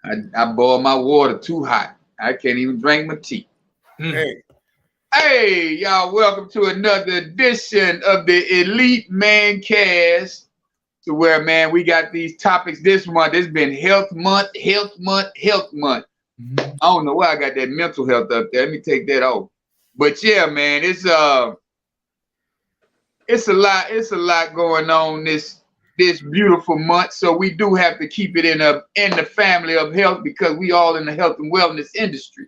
I boil my water too hot. I can't even drink my tea. Hey. Hey, y'all, welcome to another edition of the Elite Mancast. To where, man, we got these topics this month. It's been health month, health month, health month. I don't know why I got that mental health up there. Let me take that off. But yeah, man, it's a lot going on this beautiful month. So we do have to keep it in the family of health because we all in the health and wellness industry.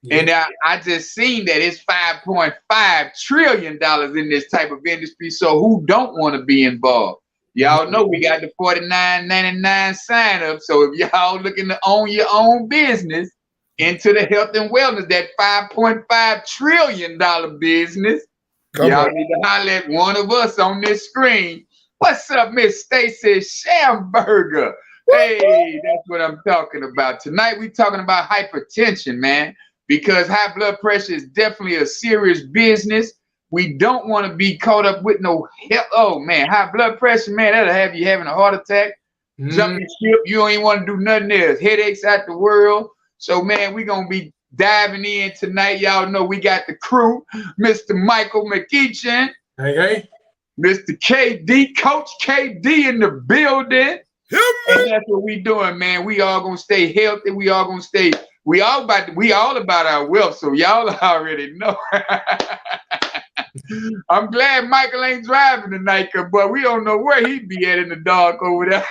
Yeah. And I just seen that it's $5.5 trillion in this type of industry. So who don't want to be involved? Y'all know we got the $49.99 sign up. So if y'all looking to own your own business into the health and wellness, that $5.5 trillion business, y'all need to holler at one of us on this screen. What's up, Miss Stacy Schamberger? Hey, that's what I'm talking about. Tonight we talking about hypertension, man, because high blood pressure is definitely a serious business. We don't want to be caught up with no hell. Oh, man, high blood pressure, man, that'll have you having a heart attack, jumping ship. You don't even want to do nothing else. Headaches out the world. So, man, we're going to be diving in tonight. Y'all know we got the crew, Mr. Michael McEachin. Hey. Mr. KD, Coach KD in the building. And that's what we doing, man. We all going to stay healthy. We all going to stay, we all about our wealth. So y'all already know. I'm glad Michael ain't driving tonight, but we don't know where he be at in the dark over there.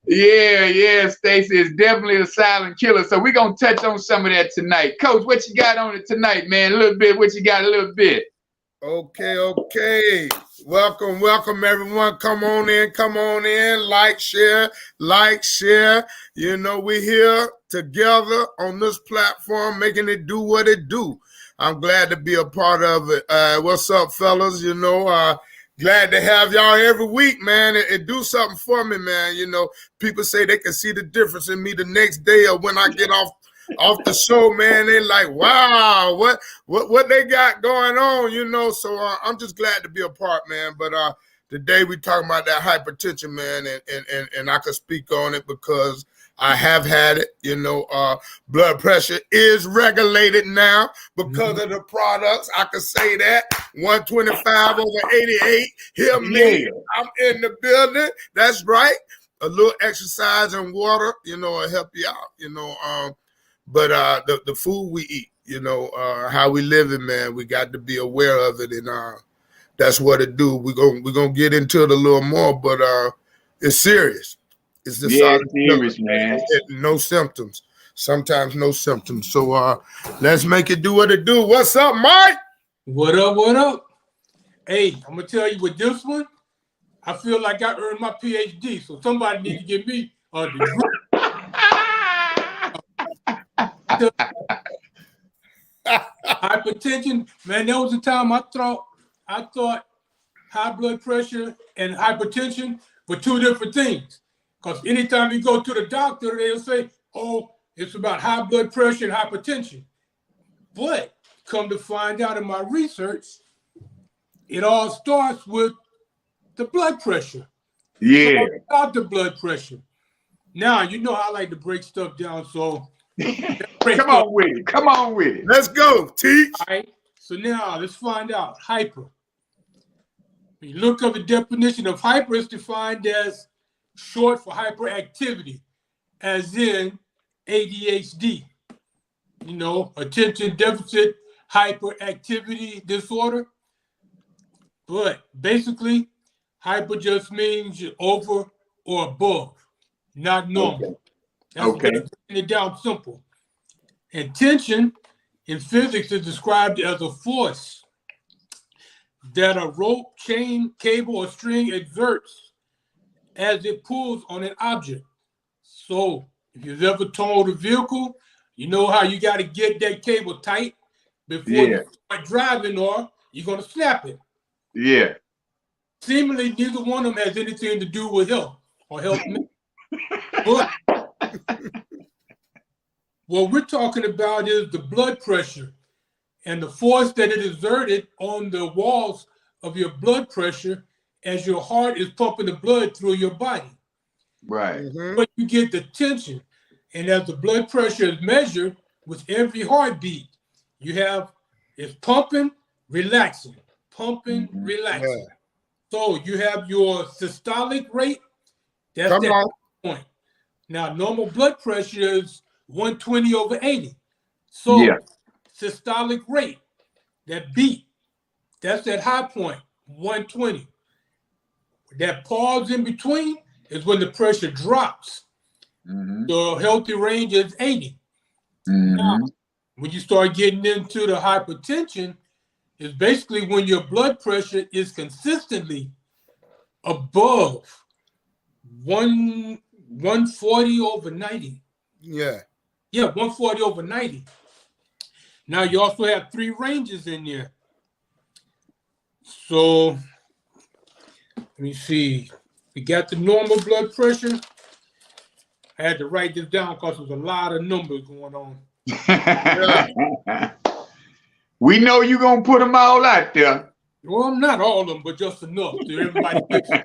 Yeah, Stacey is definitely a silent killer. So we're going to touch on some of that tonight. Coach, what you got on it tonight, man? A little bit. What you got a little bit? Okay. Welcome, everyone. Come on in. Like, share. You know, we're here together on this platform, making it do what it do. I'm glad to be a part of it. What's up, fellas? You know, glad to have y'all every week, man. It do something for me, man. You know, people say they can see the difference in me the next day or when I get off the show, man. They're like, wow, what they got going on, you know? So I'm just glad to be a part, man. But today we talking about that hypertension, man, and I could speak on it because I have had it. You know, blood pressure is regulated now because of the products. I could say that 125 over 88. Hear me? I'm in the building. That's right. A little exercise and water, you know, will help you out. You know, but the food we eat, you know, how we living, man, we got to be aware of it, and that's what it do. We're gonna get into it a little more, but it's serious. It's the serious, man. No symptoms. Sometimes no symptoms. So let's make it do what it do. What's up, Mike? What up? Hey, I'm gonna tell you with this one, I feel like I earned my PhD, so somebody need to give me a degree. Hypertension, man, there was a time I thought high blood pressure and hypertension were two different things. Because anytime you go to the doctor, they'll say, oh, it's about high blood pressure and hypertension. But come to find out in my research, it all starts with the blood pressure. Yeah. So about the blood pressure. Now, you know how I like to break stuff down, so Come on with it. Let's go, teach. All right. So now let's find out. Hyper. When you look up the definition of hyper, it's defined as short for hyperactivity, as in ADHD. You know, attention deficit hyperactivity disorder. But basically, hyper just means you're over or above, not normal. Okay. That's it down simple. And tension in physics is described as a force that a rope, chain, cable, or string exerts as it pulls on an object. So if you've ever towed a vehicle, you know how you got to get that cable tight before you start driving, or you're going to snap it. Yeah. Seemingly, neither one of them has anything to do with health or health. But what we're talking about is the blood pressure and the force that it exerted on the walls of your blood pressure as your heart is pumping the blood through your body. Right. But you get the tension. And as the blood pressure is measured with every heartbeat, you have it's pumping, relaxing, pumping, relaxing. Yeah. So you have your systolic rate. That's Come that on. point. Now, normal blood pressure is 120/80. So Yeah. systolic rate, that beat, that's that high point, 120. That pause in between is when the pressure drops. The healthy range is 80. Now, when you start getting into the hypertension, it's basically when your blood pressure is consistently above 140/90. Yeah. Yeah, 140/90. Now you also have 3 ranges in there. So let me see. We got the normal blood pressure. I had to write this down because there's a lot of numbers going on. We know you're going to put them all out there. Well, not all of them, but just enough to everybody gets it.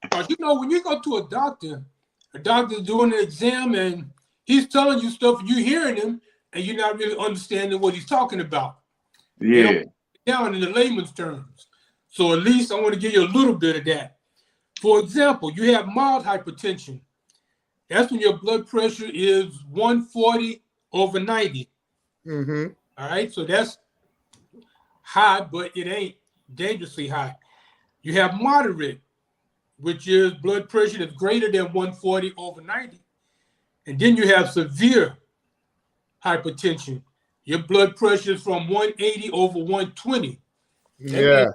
Because, when you go to a doctor's doing an exam and he's telling you stuff and you're hearing him and you're not really understanding what he's talking about. Yeah. Down in the layman's terms. So at least I want to give you a little bit of that. For example, you have mild hypertension. That's when your blood pressure is 140/90. All right, so that's high, but it ain't dangerously high. You have moderate, which is blood pressure that's greater than 140/90. And then you have severe hypertension. Your blood pressure is from 180/120. Yeah.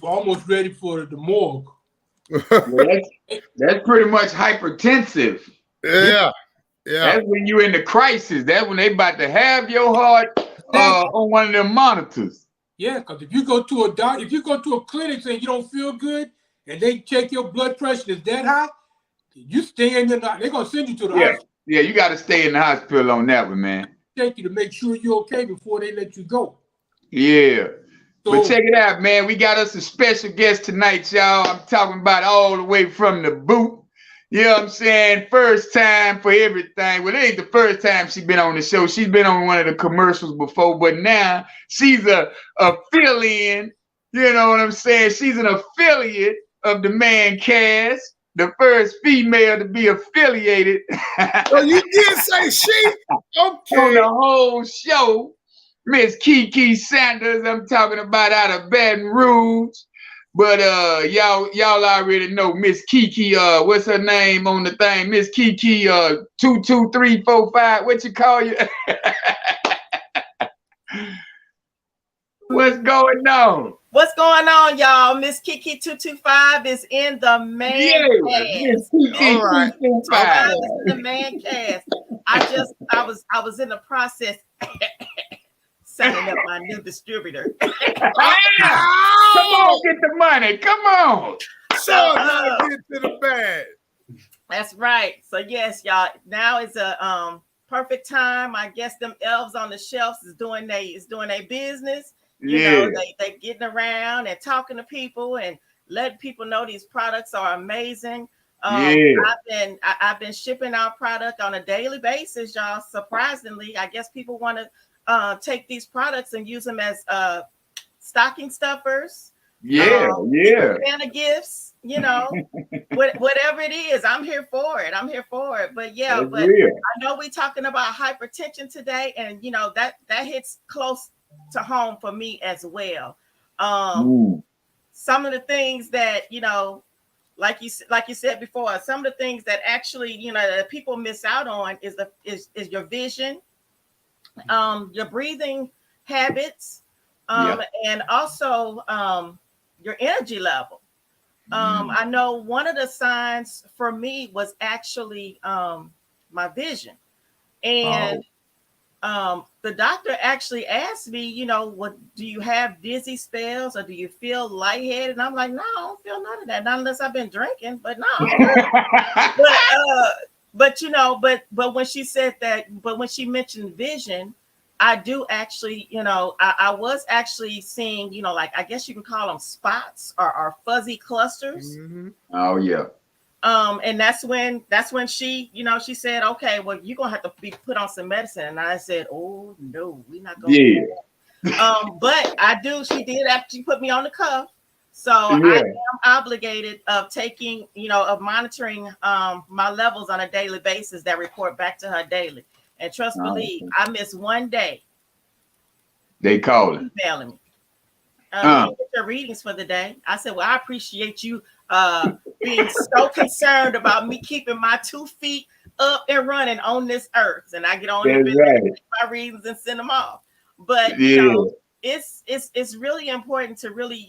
Almost ready for the morgue. That's pretty much hypertensive. Yeah. That's when you're in the crisis. That's when they about to have your heart on one of them monitors. Yeah, because if you go to a doctor, if you go to a clinic saying you don't feel good, and they check your blood pressure is that high, you stay in the. They're gonna send you to the hospital. Yeah, you got to stay in the hospital on that one, man. Check you to make sure you're okay before they let you go. Yeah. So, but check it out, man. We got us a special guest tonight, y'all. I'm talking about all the way from the boot. You know what I'm saying? First time for everything. Well, it ain't the first time she's been on the show. She's been on one of the commercials before, but now she's a fill-in. You know what I'm saying? She's an affiliate of the Mancast, the first female to be affiliated. So you did say she? Okay. On the whole show. Miss Kiki Sanders, I'm talking about out of Baton Rouge. But y'all already know Miss Kiki, what's her name on the thing? Miss Kiki 22345. What you call you? What's going on? What's going on, y'all? Miss Kiki 225 is in the Mancast. Miss Kiki 225 is in the Mancast. I was in the process setting up my new distributor. Come on, get the money. Come on. So get to the bag. That's right. So yes, y'all. Now is a perfect time. I guess them elves on the shelves is doing their business. You know, they getting around and talking to people and letting people know these products are amazing. I've been shipping our product on a daily basis, y'all. Surprisingly, I guess people want to take these products and use them as stocking stuffers. Santa gifts, whatever it is, I'm here for it. But I know we're talking about hypertension today, and that hits close to home for me as well. Some of the things that like you said before, some of the things that actually that people miss out on is your vision, your breathing habits, and also your energy level. I know one of the signs for me was actually my vision, and the doctor actually asked me, what do you have dizzy spells or do you feel lightheaded? And I'm like, no, I don't feel none of that, not unless I've been drinking. But no, but when she said that, but when she mentioned vision, I do actually, I was actually seeing, like I guess you can call them spots or fuzzy clusters. Oh yeah. And that's when she, she said, okay, well, you're gonna have to be put on some medicine. And I said, oh no, we're not gonna do that. But she did actually put me on the cuff. So I am obligated of taking, of monitoring my levels on a daily basis that report back to her daily. And trust believe, I missed one day. They called it. Emailing me. Get your readings for the day. I said, well, I appreciate you being so concerned about me keeping my 2 feet up and running on this earth. And I get on my readings and send them off. But it's really important to really,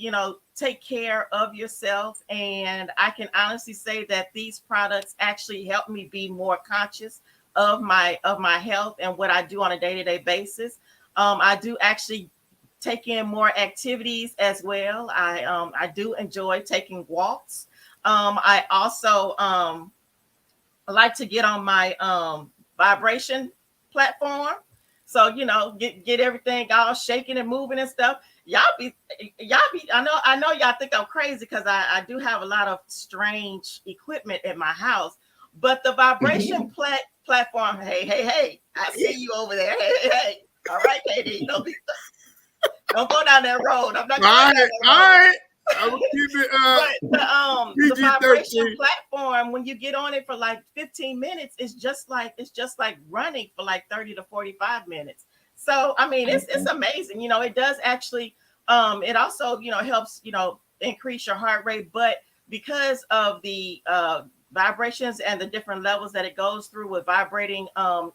take care of yourself. And I can honestly say that these products actually help me be more conscious of my health and what I do on a day-to-day basis. I do actually take in more activities as well. I do enjoy taking walks. I also like to get on my vibration platform. So, get everything all shaking and moving and stuff. Y'all be, I know y'all think I'm crazy because I do have a lot of strange equipment in my house, but the vibration platform, hey, I see you over there. Hey. All right, Katie, don't go down that road. I'm not going down that road. All right. I will keep it but the vibration platform, when you get on it for like 15 minutes, it's just like running for like 30 to 45 minutes. So I mean, it's amazing. It does actually it also helps increase your heart rate, but because of the vibrations and the different levels that it goes through with vibrating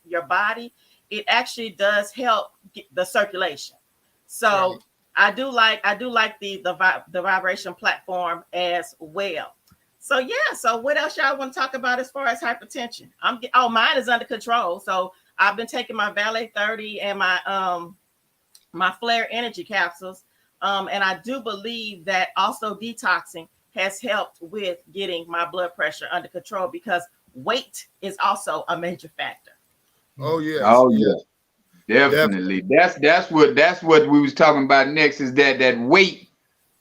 your body, it actually does help the circulation. So I do like the vibration platform as well. So so what else y'all want to talk about as far as hypertension? Mine is under control. So I've been taking my Valet 30 and my Flare energy capsules. And I do believe that also detoxing has helped with getting my blood pressure under control because weight is also a major factor. Oh yeah. Definitely. That's what we was talking about next is that weight,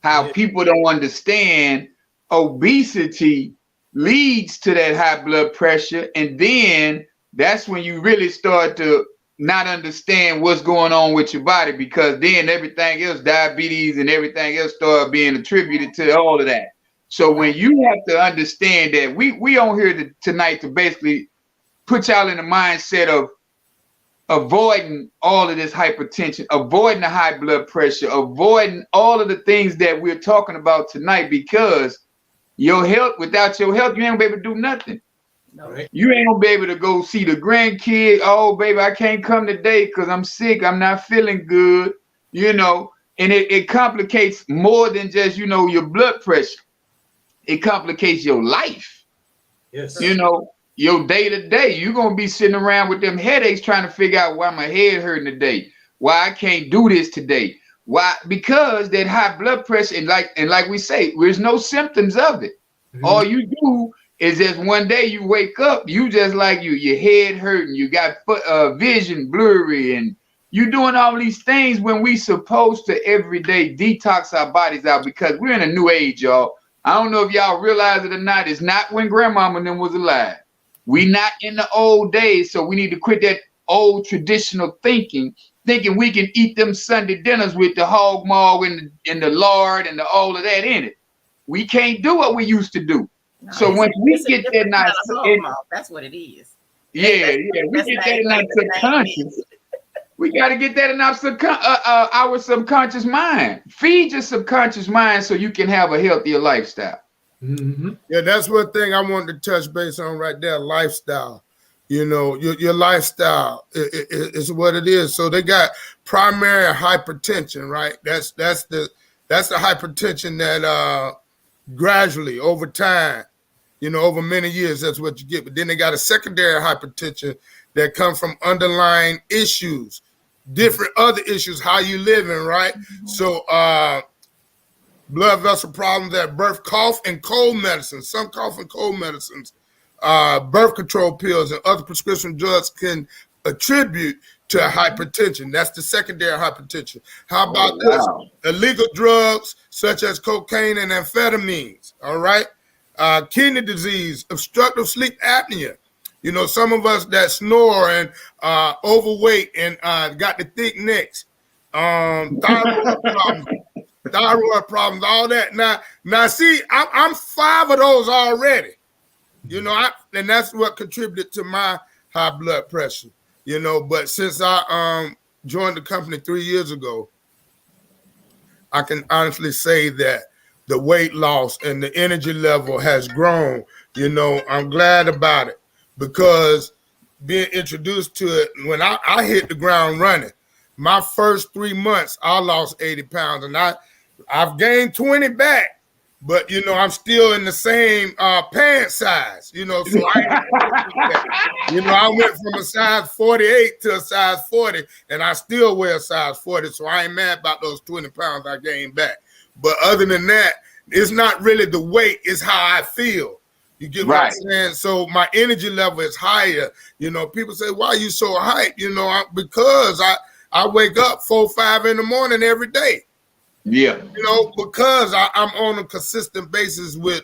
how people don't understand obesity leads to that high blood pressure. And then that's when you really start to not understand what's going on with your body, because then everything else, diabetes and everything else, start being attributed to all of that. So when you have to understand that we on here tonight to basically put y'all in the mindset of avoiding all of this hypertension, avoiding the high blood pressure, avoiding all of the things that we're talking about tonight, because your health, without your health, you ain't gonna be able to do nothing. No. You ain't gonna be able to go see the grandkid. Oh, baby, I can't come today because I'm sick. I'm not feeling good, and it complicates more than just, your blood pressure. It complicates your life. Yes. Your day to day, you're going to be sitting around with them headaches trying to figure out why my head hurting today, why I can't do this today. Why? Because that high blood pressure, and like we say, there's no symptoms of it. Mm-hmm. All you do is just one day you wake up, you just like your head hurting, you got vision blurry, and you doing all these things when we supposed to every day detox our bodies out, because we're in a new age, y'all. I don't know if y'all realize it or not. It's not when grandmama and them was alive. We not in the old days, so we need to quit that old traditional thinking we can eat them Sunday dinners with the hog maw and the lard and all of that in it. We can't do what we used to do. No, so once we get that nice, that's what it is. Yeah, we get that in our subconscious. We got to get that in our subconscious mind. Feed your subconscious mind so you can have a healthier lifestyle. Mm-hmm. Yeah, that's one thing I wanted to touch base on right there. Lifestyle, your lifestyle is what it is. So they got primary hypertension, right? That's the hypertension that gradually over time, over many years, that's what you get. But then they got a secondary hypertension that come from underlying issues, different other issues, how you living, right? Mm-hmm. So blood vessel problems at birth, cough and cold medicines, some cough and cold medicines, birth control pills and other prescription drugs can attribute to hypertension. That's the secondary hypertension. How about this? Illegal drugs such as cocaine and amphetamines, all right? kidney disease, obstructive sleep apnea. You know, some of us that snore and overweight and got the thick necks, thyroid problems, all that. Now, see, I'm 5 of those already. You know, and that's what contributed to my high blood pressure. You know, but since I joined the company 3 years ago, I can honestly say that the weight loss and the energy level has grown. You know, I'm glad about it because being introduced to it, when I hit the ground running, my first 3 months, I lost 80 pounds and I've gained 20 back. But, you know, I'm still in the same pant size, you know, so I went from a size 48 to a size 40, and I still wear a size 40, so I ain't mad about those 20 pounds I gained back. But other than that, it's not really the weight, it's how I feel. You get what I'm saying? So my energy level is higher. You know, people say, why are you so hyped? You know, because I wake up 4, 5 in the morning every day. Yeah. You know, because I'm on a consistent basis with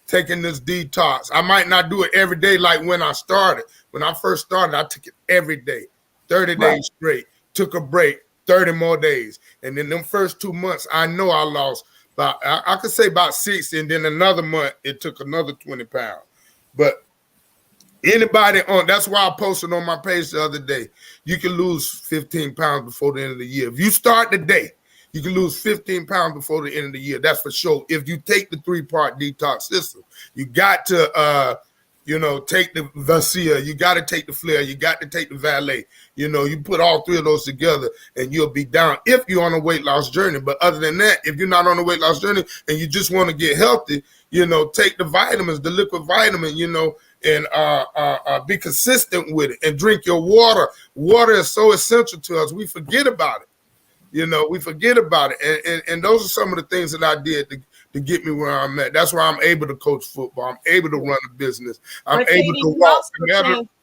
taking this detox. I might not do it every day like when I started. When I first started, I took it every day, 30 days straight, took a break, 30 more days. And then them first 2 months, I know I lost about, I could say about 60, and then another month, it took another 20 pounds. But anybody that's why I posted on my page the other day, you can lose 15 pounds before the end of the year. If you start the day, you can lose 15 pounds before the end of the year. That's for sure. If you take the 3-part detox system, you got to, take the Vacia. You got to take the Flare. You got to take the Valet. You know, you put all 3 of those together and you'll be down if you're on a weight loss journey. But other than that, if you're not on a weight loss journey and you just want to get healthy, you know, take the vitamins, the liquid vitamin, you know, and be consistent with it and drink your water. Water is so essential to us. We forget about it. You know, we forget about it. And those are some of the things that I did to get me where I'm at. That's why I'm able to coach football. I'm able to run a business. I'm able to walk.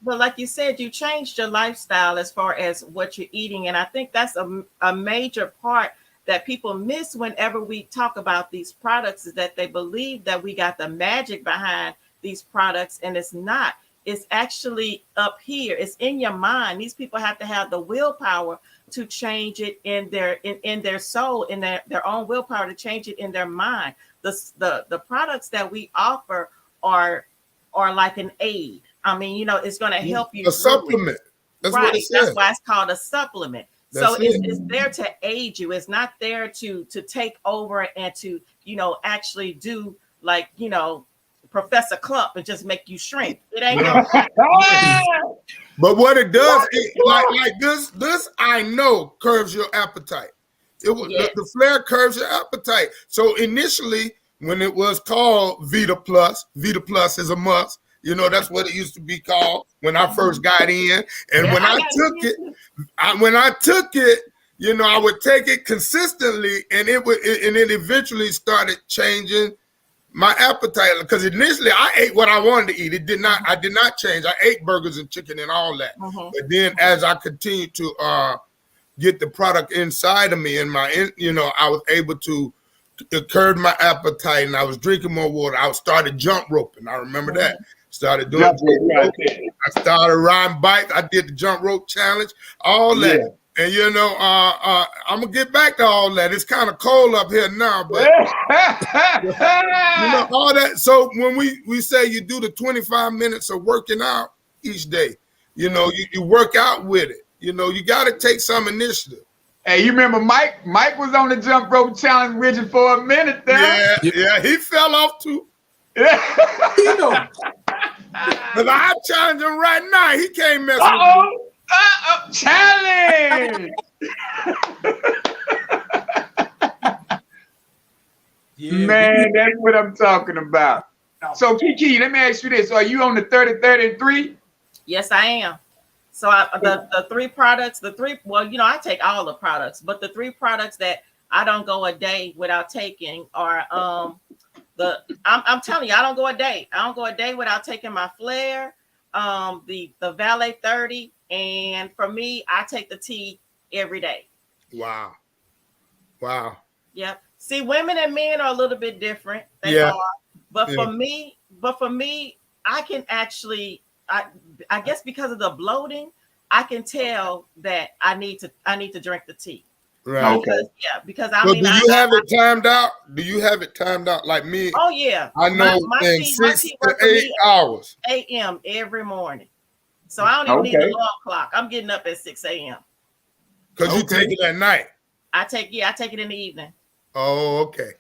But like you said, you changed your lifestyle as far as what you're eating. And I think that's a major part that people miss whenever we talk about these products, is that they believe that we got the magic behind these products, and it's not. It's actually up here. It's in your mind. These people have to have the willpower to change it in their soul, in their own willpower to change it in their mind. The products that we offer are like an aid. I mean, you know, it's going to help you. A supplement. That's right. What it says. That's why it's called a supplement. So it's there to aid you. It's not there to take over and to, you know, actually do like, you know, Professor Clump and just make you shrink. It ain't gonna. But what it does, like this I know curbs your appetite. The Flare curbs your appetite. So initially, when it was called Vita Plus is a must. You know, that's what it used to be called when I first got in. And when I took it, you know, I would take it consistently, and it eventually started changing my appetite, because initially I ate what I wanted to eat. I did not change. I ate burgers and chicken and all that. But then as I continued to get the product inside of me and I was able to curb my appetite, and I was drinking more water. I started jump roping. I remember that. Started doing jump rope. I started riding bikes. I did the jump rope challenge, all that. And, you know, I'm going to get back to all that. It's kind of cold up here now, but, you know, all that. So when we say you do the 25 minutes of working out each day, you know, you work out with it. You know, you got to take some initiative. Hey, you remember Mike? Mike was on the jump rope challenge with you for a minute there. Yeah, he fell off too. You know. But I challenge him right now. He can't mess with me. Challenge! Man, that's what I'm talking about. So, Kiki, let me ask you this. Are you on the 30, 30, and 3? Yes, I am. So the 3 products, well, you know, I take all the products, but the 3 products that I don't go a day without taking are I'm telling you, I don't go a day. I don't go a day without taking my Flare, the Valet 30, and for me, I take the tea every day. Wow. Yep. See, women and men are a little bit different. They are. But for me, I can actually, I guess because of the bloating, I can tell that I need to drink the tea. Right. Because so do you have it timed out? Do you have it timed out like me? Oh yeah. I know my in tea, 6 to 8 hours. a.m. every morning. So I don't even need the alarm clock. I'm getting up at 6 a.m. Because you take it at night. I take it in the evening. Oh, okay.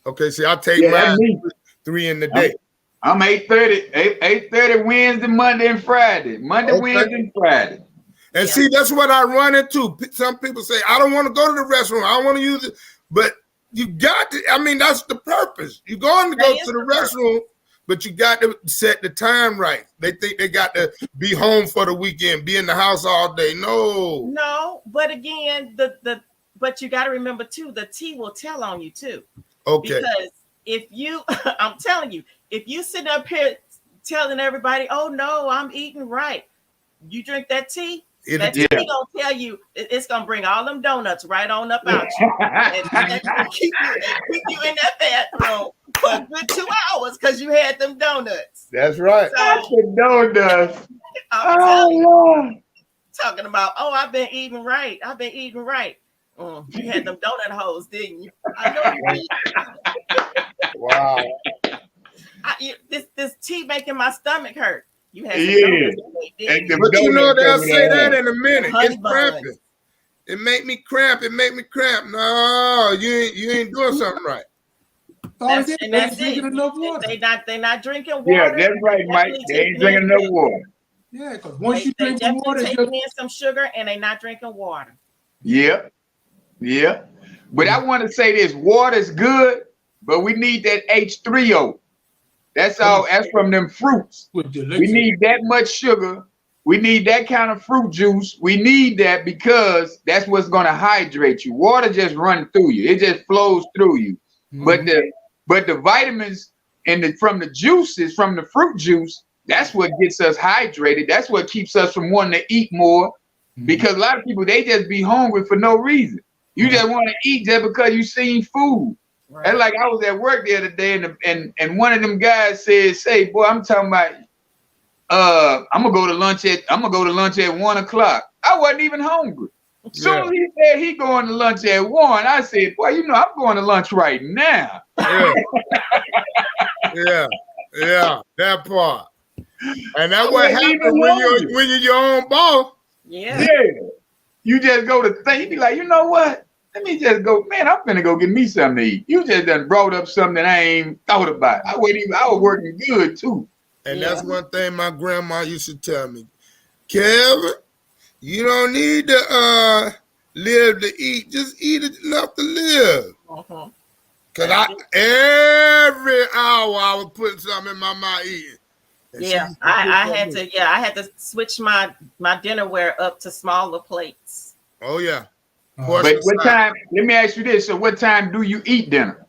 Okay, see, I take mine 3 in the day. I'm 8:30 Wednesday, Monday, and Friday. Wednesday, and Friday. And see, that's what I run into. Some people say, I don't want to go to the restroom. I don't want to use it. But you got to, I mean, that's the purpose. You're going to go to the restroom, but you got to set the time right. They think they got to be home for the weekend, be in the house all day. No, but again, but you got to remember too, the tea will tell on you too. Okay. Because if you, I'm telling you, if you sit up here telling everybody, oh no, I'm eating right, you drink that tea, that tea gonna tell you it's gonna bring all them donuts right on up out you, and keep you in that bathroom for a good 2 hours because you had them donuts. That's right. The donuts. Lord. Talking about, I've been eating right. You had them donut holes, didn't you? I know you did. Wow. This tea making my stomach hurt. You had some donuts. But you know they'll say that in a minute. It's cramping. It make me cramp. No, you ain't doing something right. That's it. Enough water. They're not drinking water. Yeah, that's right, Mike. They ain't drinking enough water. Yeah, because once you drink the water, taking in some sugar and they're not drinking water. Yeah. But I want to say this: water's good, but we need that H3O. That's all. That's from them fruits. We need that much sugar. We need that kind of fruit juice. We need that because that's what's going to hydrate you. Water just runs through you. It just flows through you. Mm-hmm. But the vitamins from the juices, from the fruit juice, that's what gets us hydrated. That's what keeps us from wanting to eat more. Mm-hmm. Because a lot of people, they just be hungry for no reason. You just want to eat just because you seen food. Right. And like I was at work the other day, and one of them guys said, "Say, boy, I'm talking about, I'm gonna go to lunch at 1:00. I wasn't even hungry. Soon as he said he going to lunch at 1, I said, boy, I'm going to lunch right now. Yeah, that part. And that's what happens when you're your own boss. Yeah. You just go to think, you be like, you know what? Let me just go, man, I'm finna go get me something to eat. You just done brought up something that I ain't thought about. I was working good too. And that's one thing my grandma used to tell me. Kevin, you don't need to live to eat. Just eat enough to live. Uh-huh. Cause every hour I was putting something in my mouth eating. And I had to switch my dinnerware up to smaller plates. Oh yeah. But what time? Let me ask you this. So, what time do you eat dinner?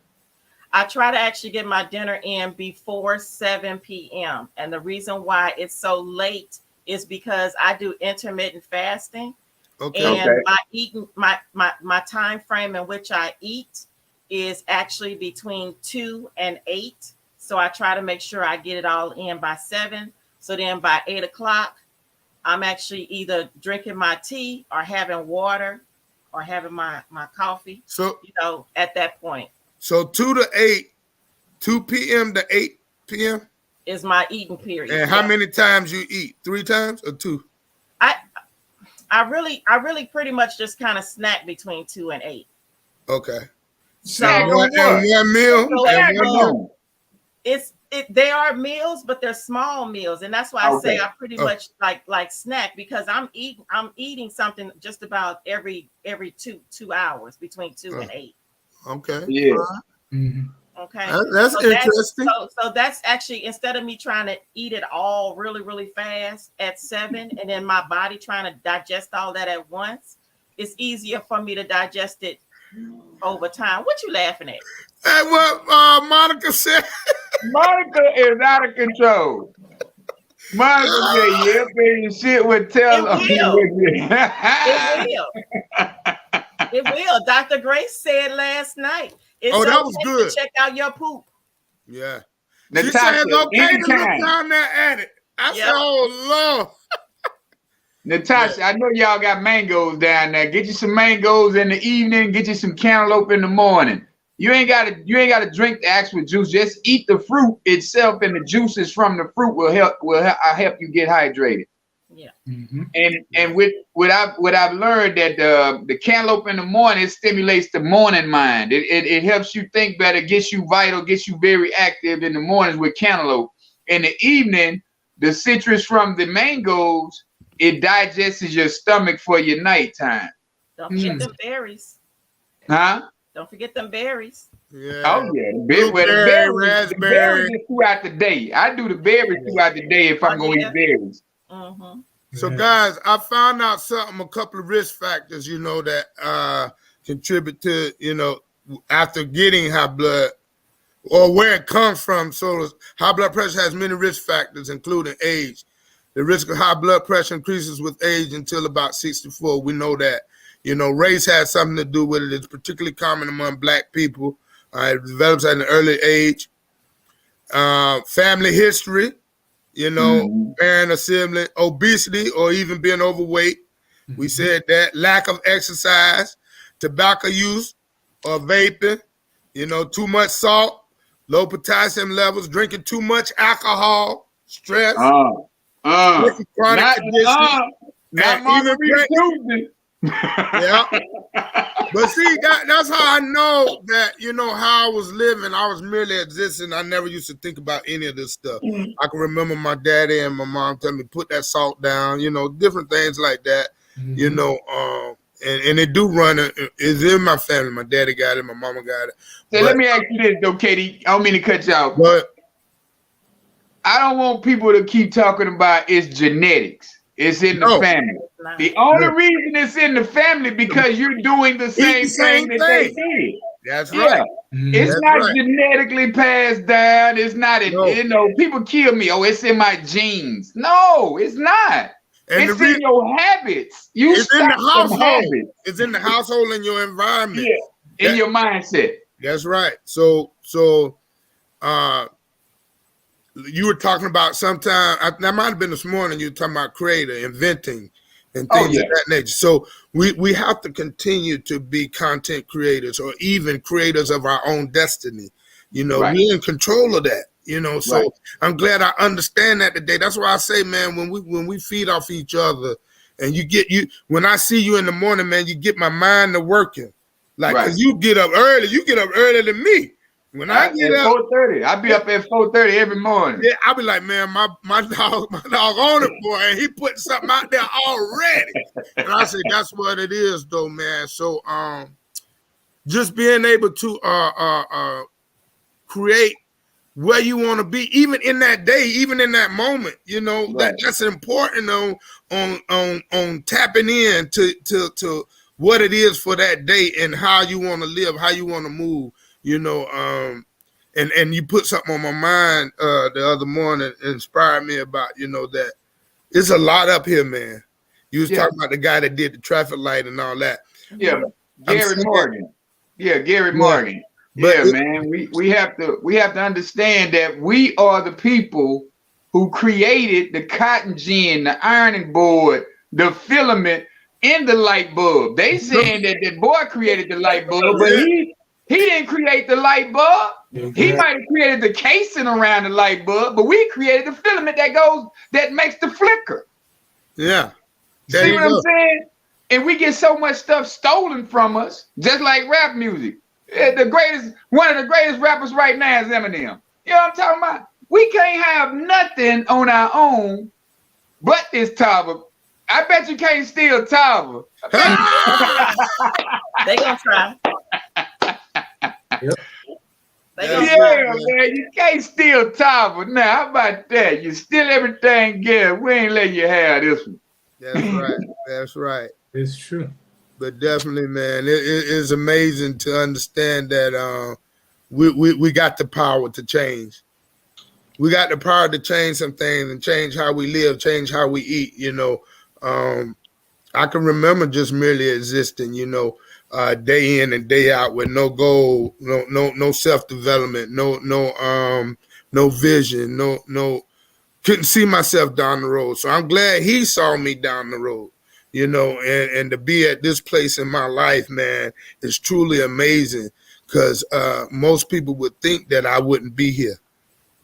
I try to actually get my dinner in before 7 p.m. And the reason why it's so late is because I do intermittent fasting. Okay. And my eating my time frame in which I eat is actually between 2 and 8. So I try to make sure I get it all in by 7. So then by 8 o'clock, I'm actually either drinking my tea or having water or having my coffee. So at that point. So 2 p.m. to 8 p.m. is my eating period. And how many times you eat? 3 times or 2? I really pretty much just kind of snack between 2 and 8. Okay. So one meal. They are meals, but they're small meals, and that's why I say I pretty much like snack because I'm eating something just about every 2 hours between 2 and 8. Okay. Yeah. Mm-hmm. Okay. That's interesting. So that's actually, instead of me trying to eat it all really, really fast at 7 and then my body trying to digest all that at once, it's easier for me to digest it over time. What you laughing at? That's what Monica said. Monica is out of control. Monica said, "Yeah, baby, shit would tell them." It will. Dr. Grace said last night. That was good. Check out your poop. Yeah. She said it's okay to look down there at it. I said, oh, Lord. Natasha, I know y'all got mangoes down there. Get you some mangoes in the evening. Get you some cantaloupe in the morning. You ain't gotta drink the actual juice. Just eat the fruit itself, and the juices from the fruit will help you get hydrated. Yeah. Mm-hmm. And with what I've learned that the cantaloupe in the morning, it stimulates the morning mind. It helps you think better, gets you vital, gets you very active in the mornings with cantaloupe. In the evening, the citrus from the mangoes, it digests your stomach for your nighttime. Don't forget them berries. Huh? Don't forget them berries. Yeah. Oh yeah, the berries is throughout the day. I do the berries throughout the day if I'm going to eat berries. Mm-hmm. So guys, I found out a couple of risk factors, that contribute to, after getting high blood or where it comes from. So high blood pressure has many risk factors, including age. The risk of high blood pressure increases with age until about 64. We know that. Race has something to do with it. It's particularly common among Black people. It develops at an early age. Family history, parent or sibling, obesity, or even being overweight. We said that. Lack of exercise, tobacco use or vaping, too much salt, low potassium levels, drinking too much alcohol, stress. Chronic conditions, not Marguerite Tuesday. Yeah, but see, that's how I know that how I was living. I was merely existing. I never used to think about any of this stuff. I can remember my daddy and my mom telling me put that salt down. Different things like that. And it do run. It's in my family. My daddy got it. My mama got it. So let me ask you this, though, Katie. I don't mean to cut you off. But I don't want people to keep talking about it's genetics. It's in the family. The only reason it's in the family because you're doing the same thing that they did. That's right. It's not genetically passed down. It's not, people kill me. Oh, it's in my genes. No, it's not. And it's in your habits. It's in the household. It's in the household and your environment. Yeah, in your mindset. That's right. So, you were talking about that might have been this morning, you were talking about creator, inventing, and things of that nature. So we have to continue to be content creators or even creators of our own destiny. We're in control of that. So I'm glad I understand that today. That's why I say, man, when we feed off each other and when I see you in the morning, man, you get my mind to working. Like, cause you get up early than me. When I get up 4:30, I be up at 4:30 every morning. Yeah, I'll be like, man, my dog on it, boy, and he putting something out there already. And I said, that's what it is, though, man. So, just being able to create where you want to be, even in that day, even in that moment, that's important on tapping in to what it is for that day and how you want to live, how you want to move. And you put something on my mind the other morning, inspired me about, that it's a lot up here, man. You was talking about the guy that did the traffic light and all that. Yeah, Gary Morgan. Yeah, Gary Morgan. Man. We have to understand that we are the people who created the cotton gin, the ironing board, the filament in the light bulb. They saying that boy created the light bulb, but he didn't create the light bulb. He might have created the casing around the light bulb, but we created the filament that makes the flicker. Yeah. See what I'm saying? And we get so much stuff stolen from us, just like rap music. One of the greatest rappers right now is Eminem. You know what I'm talking about? We can't have nothing on our own but this Tava. I bet you can't steal Tava. They gonna try. Man, you can't steal Tava. Now, how about that? You steal everything good. We ain't letting you have this one. That's right. That's right. It's true. But definitely, man, it is amazing to understand that we got the power to change. We got the power to change some things and change how we live, change how we eat. I can remember just merely existing, day in and day out with no goal, no self-development, no no vision, no, couldn't see myself down the road. So I'm glad he saw me down the road, you know, and to be at this place in my life, man, is truly amazing, because most people would think that I wouldn't be here,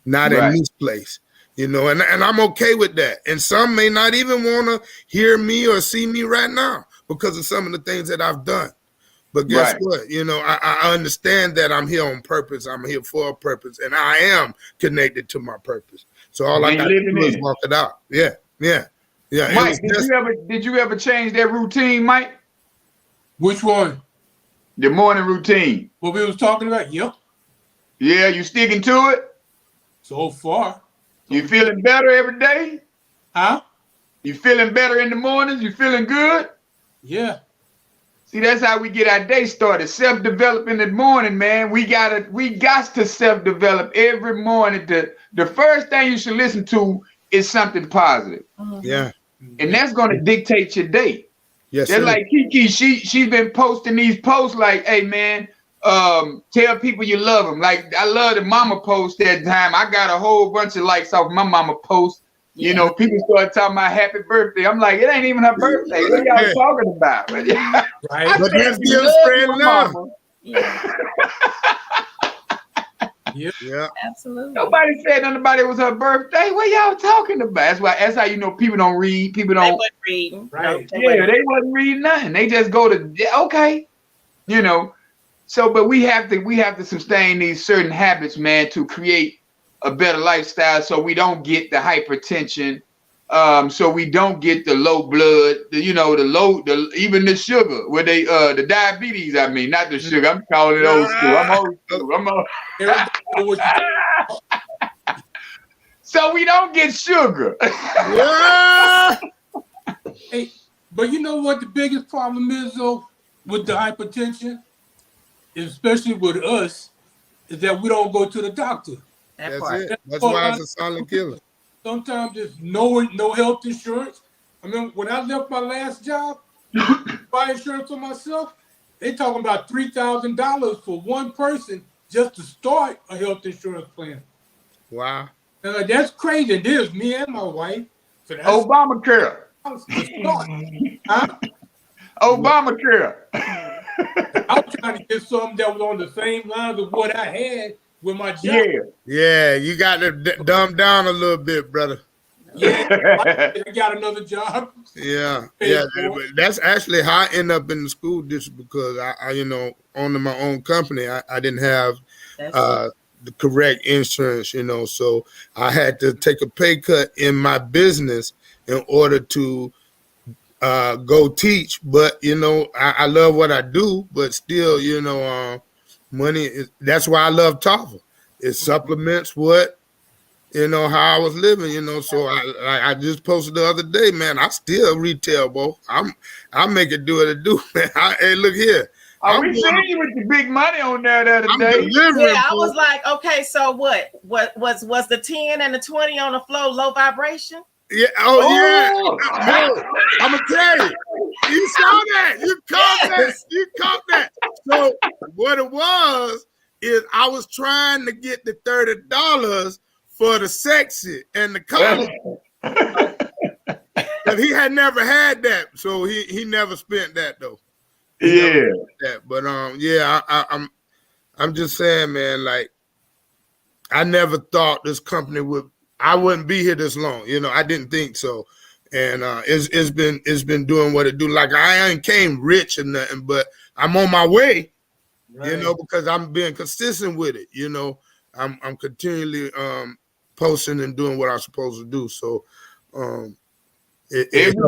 not in this place, you know, and I'm okay with that. And some may not even want to hear me or see me right now because of some of the things that I've done. But guess what? You know, I understand that I'm here on purpose. I'm here for a purpose, and I am connected to my purpose. So all I got to do is walk it out. Yeah. Mike, did you ever change that routine, Mike? Which one? The morning routine. What we was talking about? Yep. Yeah, you sticking to it? So far. You feeling better every day? Huh? You feeling better in the mornings? You feeling good? Yeah. See, that's how we get our day started. Self-develop in the morning, man. We got to self-develop every morning. The first thing you should listen to is something positive. Yeah. And that's going to dictate your day. Yes. That's like Kiki. She's been posting these posts like, hey, man, tell people you love them. Like, I love the mama post that time. I got a whole bunch of likes off my mama post. You know, people start talking about happy birthday. I'm like, it ain't even her birthday. What y'all talking about? Right. But that's still spreading love. Yeah. Absolutely. Nobody said nothing about it was her birthday. What y'all talking about? That's how you know people don't read. People don't. They wasn't reading. Right. No, They wasn't reading nothing. They just go to okay. You know. So, but we have to sustain these certain habits, man, to create a better lifestyle, so we don't get the hypertension, so we don't get the low blood, even the sugar, where they the diabetes. I mean, not the sugar. I'm calling it old school. I'm old school. So we don't get sugar. Hey, but you know what the biggest problem is though with the hypertension, especially with us, is that we don't go to the doctor. That's it. That's why it's a silent killer. Sometimes there's no health insurance. I mean, when I left my last job, buy insurance for myself, they talking about $3,000 for one person just to start a health insurance plan. Wow. And that's crazy. And there's me and my wife. So that's Obamacare. Huh? Obamacare. I was trying to get something that was on the same lines of what I had with my job. Yeah, you got to dumb down a little bit, brother. Yeah, I got another job. Yeah. That's actually how I end up in the school district, because I owning my own company, I didn't have the correct insurance, so I had to take a pay cut in my business in order to go teach. But I love what I do, but still, money is, that's why I love TAFA. It supplements what how I was living, so I just posted the other day, man, I still retail, bro. I make it do what it do, man. Hey, look here. We seen you with the big money on there the other day. Yeah, I was like, okay, so what was the 10 and the 20 on the floor low vibration? Yeah. Yeah. I'm gonna tell you. You saw that. You caught that. You caught that. So what it was is I was trying to get the $30 for the sexy and the college. But he had never had that, so he never spent that though. But I'm just saying, man, like, I never thought this company I wouldn't be here this long. I didn't think so. And it's been doing what it do. Like, I ain't came rich or nothing, but I'm on my way, because I'm being consistent with it. I'm continually posting and doing what I'm supposed to do. So every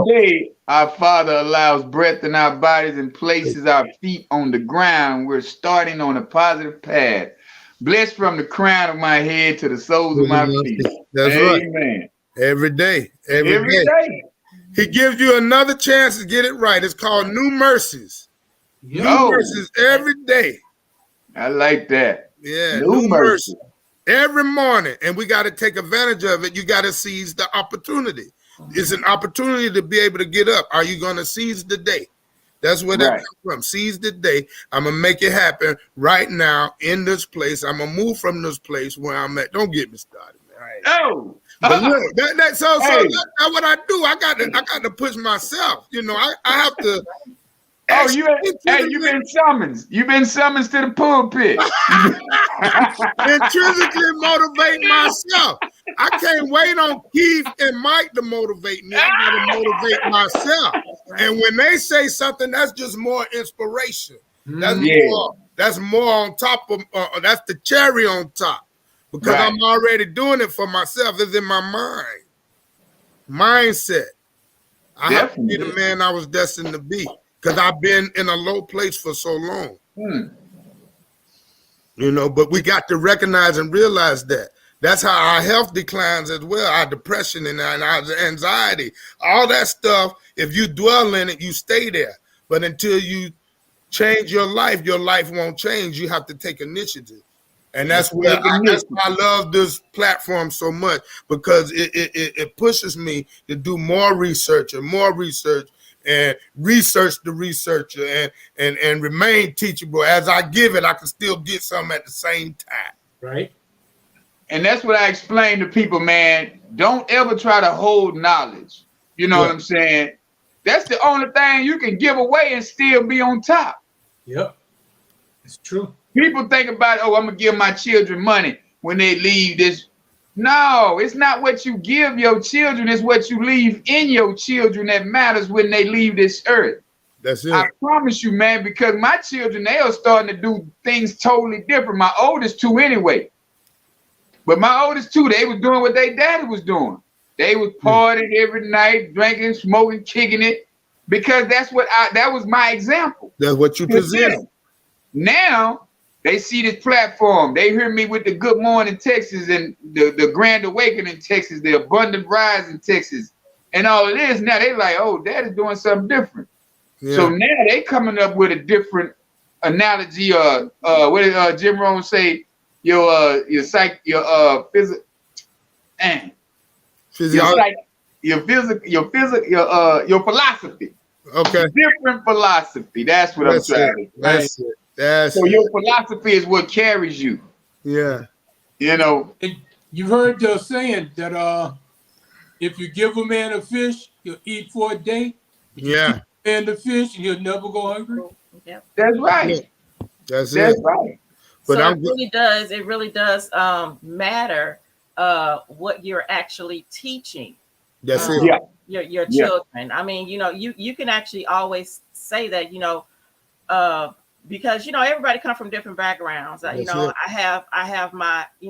day our Father allows breath in our bodies and places our feet on the ground. We're starting on a positive path. Blessed from the crown of my head to the soles of my feet. That's Amen. Right. Every day. Every day. He gives you another chance to get it right. It's called New Mercies. New mercies every day. I like that. Yeah, new mercy. Every morning. And we got to take advantage of it. You got to seize the opportunity. It's an opportunity to be able to get up. Are you going to seize the day? That's where that comes from. Seize the day. I'm gonna make it happen right now in this place. I'm gonna move from this place where I'm at. Don't get me started, man. Oh, but look, that's what I do. I got to push myself. You know, I have to. Oh, you've been summoned. You've been summoned to the pulpit. Intrinsically motivate myself. I can't wait on Keith and Mike to motivate me. I got to motivate myself. And when they say something, that's just more inspiration. That's more on top of. That's the cherry on top, because I'm already doing it for myself. It's in my mindset. I have to be the man I was destined to be. Because I've been in a low place for so long. You know, but we got to recognize and realize that. That's how our health declines as well, our depression and our anxiety. All that stuff, if you dwell in it, you stay there. But until you change your life won't change. You have to take initiative. And that's why I love this platform so much, because it pushes me to do more research and research the researcher and remain teachable. As I give it, I can still get something at the same time. Right. And that's what I explain to people, man. Don't ever try to hold knowledge. You know what I'm saying? That's the only thing you can give away and still be on top. Yep. It's true. People think about, I'm going to give my children money when they leave this. No, it's not what you give your children. It's what you leave in your children that matters when they leave this earth. That's it. I promise you, man, because my children, they are starting to do things totally different. My oldest two anyway. But my oldest two, they was doing what their daddy was doing. They was partying every night, drinking, smoking, kicking it, because that was my example. That's what you presented. Now, they see this platform. They hear me with the Good Morning Texas and the Grand Awakening Texas, the Abundant Rise in Texas, and all of this. Now they like, oh, Daddy's doing something different. Yeah. So now they coming up with a different analogy. What did Jim Rohn say? Your philosophy. Okay. Different philosophy. That's what I'm trying to say. That's it. So your philosophy is what carries you. Yeah. You know. You've heard the saying that if you give a man a fish, he'll eat for a day. Yeah. And the fish, and he'll never go hungry. Yep. That's right. That's right. But so it really does matter what you're actually teaching. That's it. Your children. I mean, you can actually always say that, because everybody come from different backgrounds. I have my I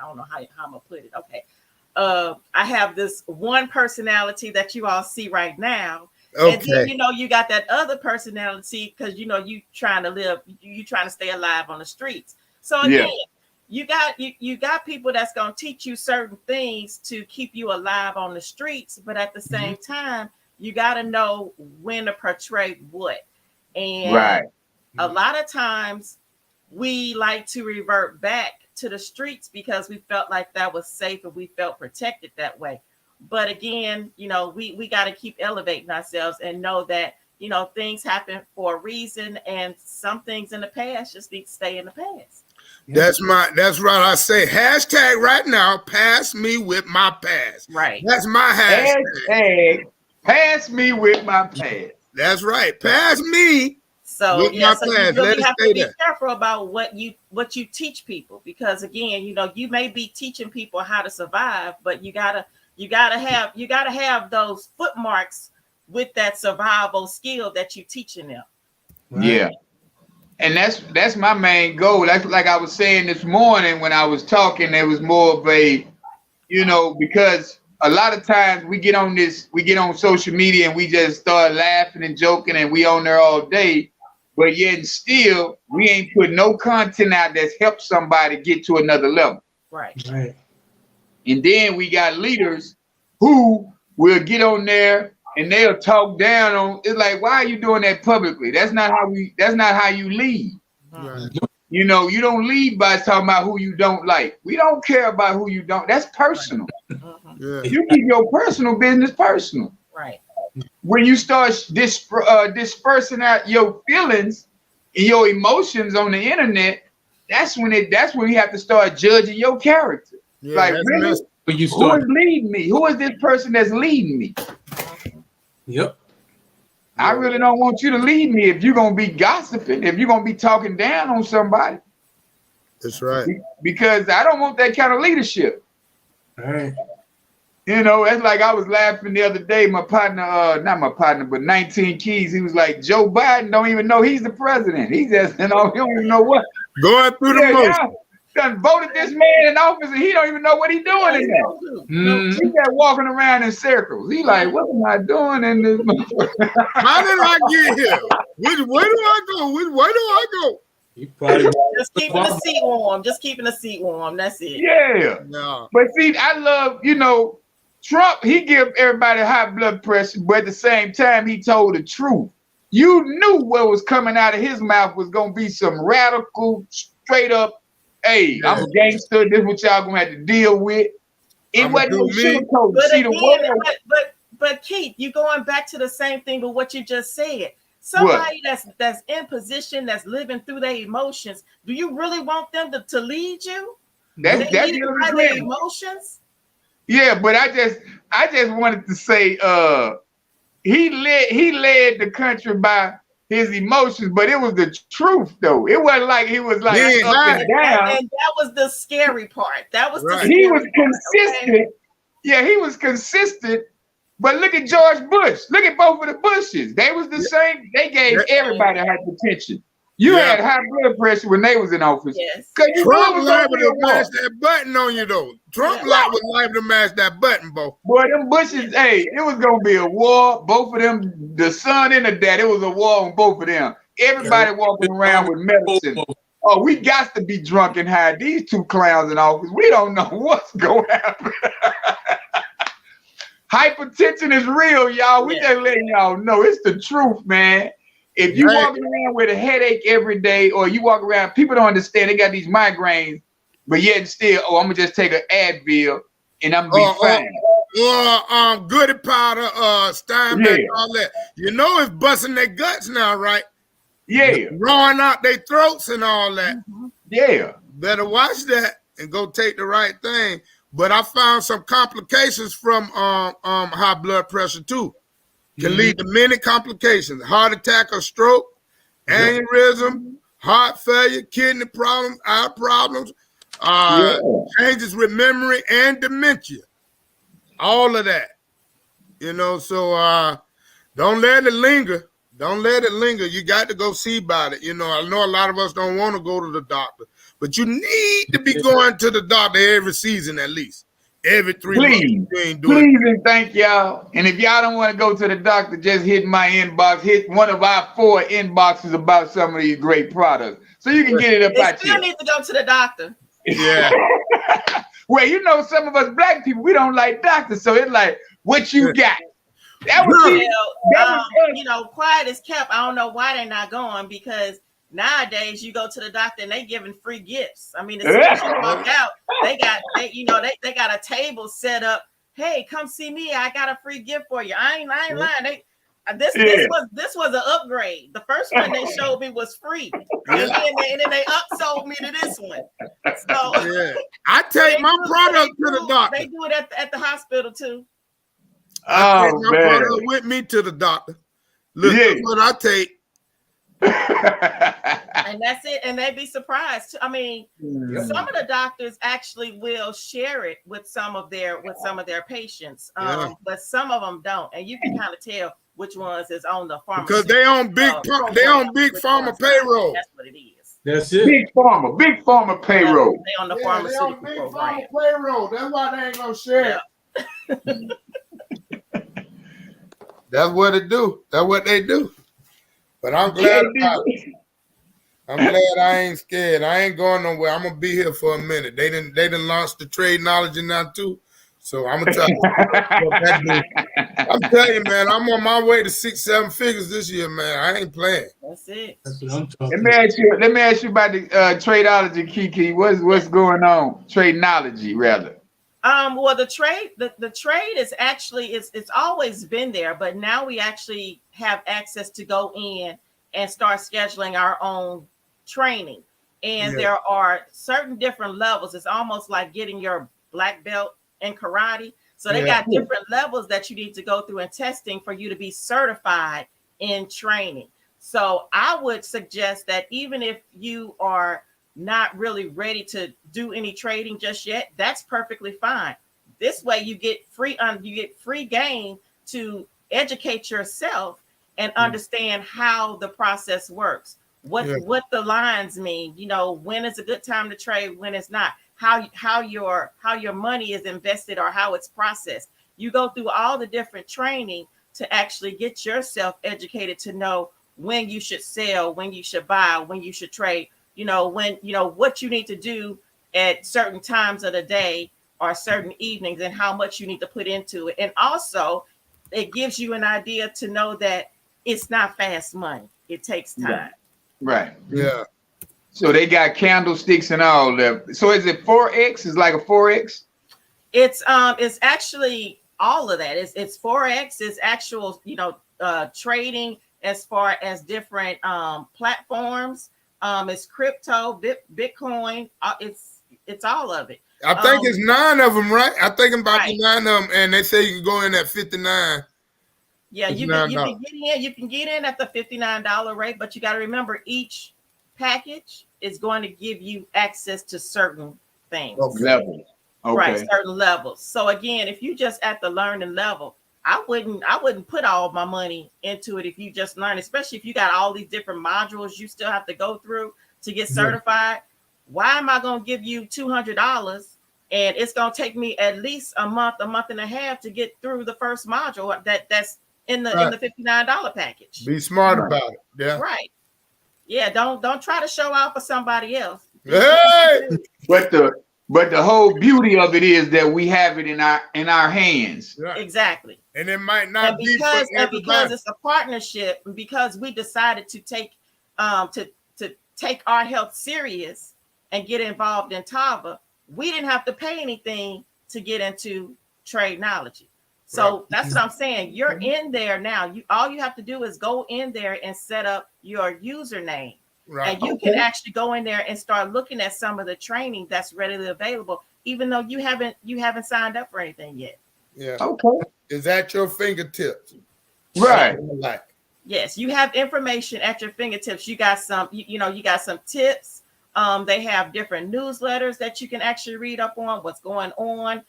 don't know how I'm gonna put it. Okay. I have this one personality that you all see right now. Okay. And then you got that other personality because you trying to live, you trying to stay alive on the streets. So again, you got people that's gonna teach you certain things to keep you alive on the streets, but at the same time, you got to know when to portray what. And a lot of times we like to revert back to the streets because we felt like that was safe and we felt protected that way. But again, we got to keep elevating ourselves and know that, things happen for a reason, and some things in the past just need to stay in the past. That's right. I say hashtag right now, pass me with my past. Right. That's my hashtag. Pass me with my past. That's right. Pass me. So you really have to be careful about what you teach people, because again, you may be teaching people how to survive, but you gotta have those footmarks with that survival skill that you're teaching them. Right? Yeah. And that's my main goal. That's like I was saying this morning when I was talking, there was more of a, because a lot of times we get on social media and we just start laughing and joking and we on there all day, but yet still we ain't put no content out that's helped somebody get to another level. Right. And then we got leaders who will get on there and they'll talk down on. It's like, why are you doing that publicly? That's not how you lead. Right. You don't lead by talking about who you don't like. We don't care about who you don't. That's personal. Yeah. You keep your personal business personal. Right. when you start dispersing out your feelings and your emotions on the internet, that's when you have to start judging your character. Yeah, like, really? When you Who start, is leading me? Who is this person that's leading me? yep. I really don't want you to lead me if you're gonna be gossiping, if you're gonna be talking down on somebody. That's right. Because I don't want that kind of leadership. All right. You know, it's like I was laughing the other day. My partner, not my partner, but 19 Keys, he was like, Joe Biden don't even know he's the president. He just, he don't even know what. Going through the motion. Done voted this man in office and he don't even know what he's doing in there. He's just walking around in circles. He like, what am I doing in this? How did I get here? Where do I go? Where do I go? You probably just keeping the seat warm. Just keeping the seat warm. That's it. Yeah. No. But see, I love, Trump, he give everybody high blood pressure, but at the same time, he told the truth. You knew what was coming out of his mouth was going to be some radical, straight up, hey, I'm a gangster. This is what y'all going to have to deal with. It wasn't no sugarcoat. But Keith, you going back to the same thing with what you just said. Somebody that's in position, that's living through their emotions, do you really want them to lead you? That's their emotions? Yeah, but I just wanted to say he led the country by his emotions, but it was the truth though. It wasn't like he was like up and down. And that was the scary part. That was the he was consistent. Okay? Yeah, he was consistent. But look at George Bush. Look at both of the Bushes. They was the same. They gave everybody hypertension. You had high blood pressure when they was in office. Yes. Trump liable to mash that button on you though. Trump was liable to mash that button, boy. Boy, them Bushes, hey, it was gonna be a war. Both of them, the son and the dad, it was a war on both of them. Everybody walking around with medicine. Oh, we got to be drunk and high. These two clowns in office, we don't know what's gonna happen. Hypertension is real, y'all. We just letting y'all know it's the truth, man. If you walking around with a headache every day, or you walk around, people don't understand. They got these migraines, but yet still, I'm gonna just take an Advil and I'm gonna be fine. Goody powder, Steinbeck, all that. You know it's busting their guts now, right? Yeah, drawing out their throats and all that. Yeah, better watch that and go take the right thing. But I found some complications from high blood pressure too. Can lead to many complications: heart attack or stroke, aneurysm, heart failure, kidney problems, eye problems, changes with memory and dementia. All of that, so don't let it linger. Don't let it linger. You got to go see about it. I know a lot of us don't want to go to the doctor, but you need to be going to the doctor every season at least. Every 3 months. Please and thank y'all. And if y'all don't want to go to the doctor, just hit my inbox. Hit one of our 4 inboxes about some of these great products, so you can get it up out here. You still need to go to the doctor. Yeah. Well, some of us black people, we don't like doctors, so it's like, what you got? That was quiet as kept. I don't know why they're not going, because nowadays you go to the doctor and they giving free gifts. I mean, as soon as you walk out, they got a table set up. Hey, come see me. I got a free gift for you. I ain't lying. This was an upgrade. The first one they showed me was free, and then they upsold me to this one. So I take my product to the doctor. They do it at the hospital too. I take my product with me to the doctor. Look, that's what I take. And that's it. And they'd be surprised. I mean, some of the doctors actually will share it with some of their patients, but some of them don't. And you can kind of tell which ones is on the pharma, because they on big pharma payroll. That's what it is. That's it. Big pharma payroll. They on the pharmaceutical big program. Pharma payroll. That's why they ain't gonna share. That's what it do. That's what they do. But I'm glad about it. I'm glad I ain't scared. I ain't going nowhere. I'm gonna be here for a minute. They didn't launch the trade knowledge now too. So I'm gonna try to I'm telling you, man, I'm on my way to 6-7 figures this year, man. I ain't playing. That's it. That's what I'm talking Let me ask you about the tradeology, Kiki. What's going on? Tradeology, rather. Well, the trade is actually it's always been there, but now we actually have access to go in and start scheduling our own training. And there are certain different levels. It's almost like getting your black belt in karate. So they got different levels that you need to go through in testing for you to be certified in training. So I would suggest that even if you are not really ready to do any trading just yet, that's perfectly fine. This way you get free game to educate yourself and understand how the process works, what the lines mean, you know, when is a good time to trade, when it's not, how your money is invested or how it's processed. You go through all the different training to actually get yourself educated to know when you should sell, when you should buy, when you should trade, you know, when, you know, what you need to do at certain times of the day or certain evenings and how much you need to put into it. And also it gives you an idea to know that it's not fast money. It takes time. Right. Yeah. So they got candlesticks and all that. So is it 4X? Is like a 4X? It's actually all of that. It's 4X, it's actual, you know, trading as far as different platforms. It's crypto, Bitcoin. It's all of it. I think it's 9 of them, right? I think about the 9 of them, and they say you can go in at 59. Yeah, you can get in at the $59 rate, but you got to remember each package is going to give you access to certain things. Levels. Okay. Right, certain levels. So again, if you just at the learning level, I wouldn't put all my money into it if you just learn, especially if you got all these different modules you still have to go through to get certified. Why am I going to give you $200 and it's going to take me at least a month and a half to get through the first module that's in the $59 package? Be smart about it. Yeah. Right. Yeah, don't try to show out for somebody else. Hey! But the whole beauty of it is that we have it in our hands. Right. Exactly. And it might not be because it's a partnership, because we decided to take our health serious and get involved in Tava, we didn't have to pay anything to get into Tradenology. So that's what I'm saying. You're in there now. All you have to do is go in there and set up your username. Right. And you can actually go in there and start looking at some of the training that's readily available, even though you haven't signed up for anything yet. Yeah. Okay. Is at your fingertips. Right. Yes, you have information at your fingertips. You got some, you got some tips. They have different newsletters that you can actually read up on what's going on.